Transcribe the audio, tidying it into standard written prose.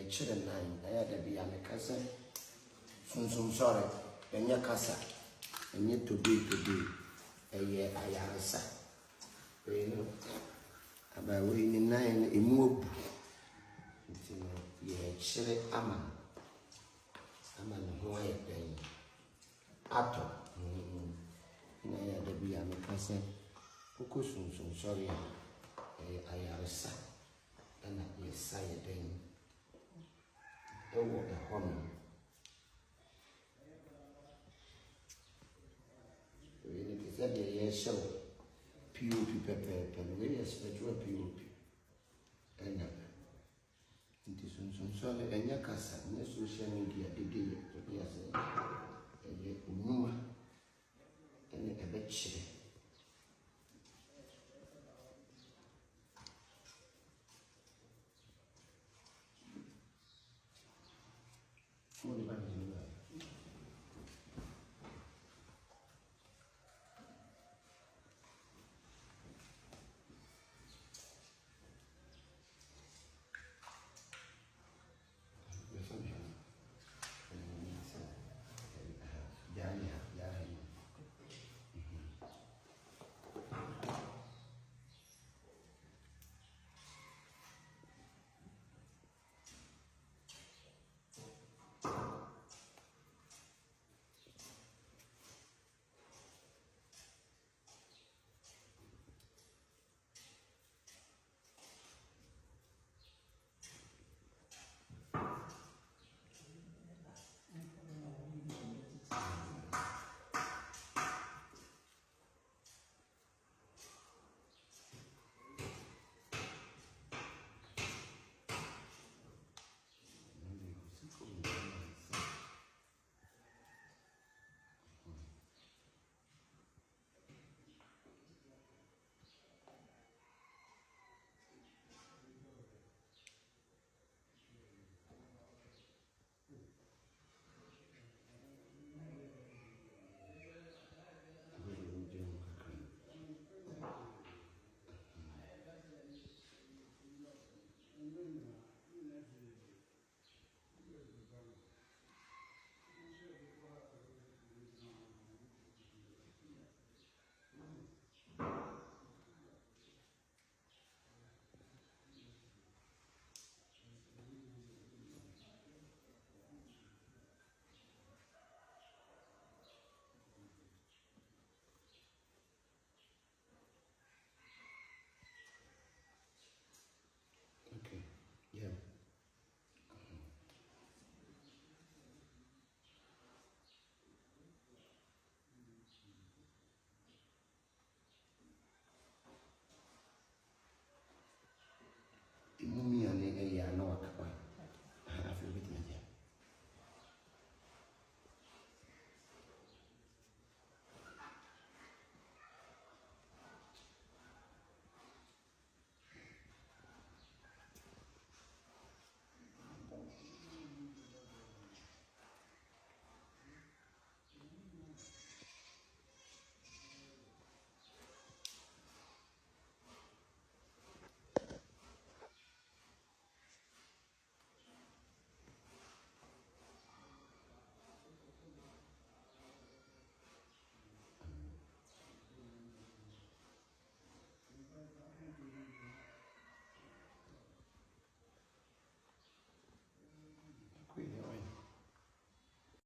chere nan na ya da bia me kasa sunsun sore enye kasa enye today eye ayaresa we no aba we ni nan emu obu ntino ye chere ama no ho aye den ato na ya da bia me kasa koko sunsun sore eye ayaresa na yesa ye den ewo ehono we ni said ye show POP pepe we yes spiritual POP and nti sunsun so le enya kasa na social media dede ye to be ase ye onuma ene ebe chire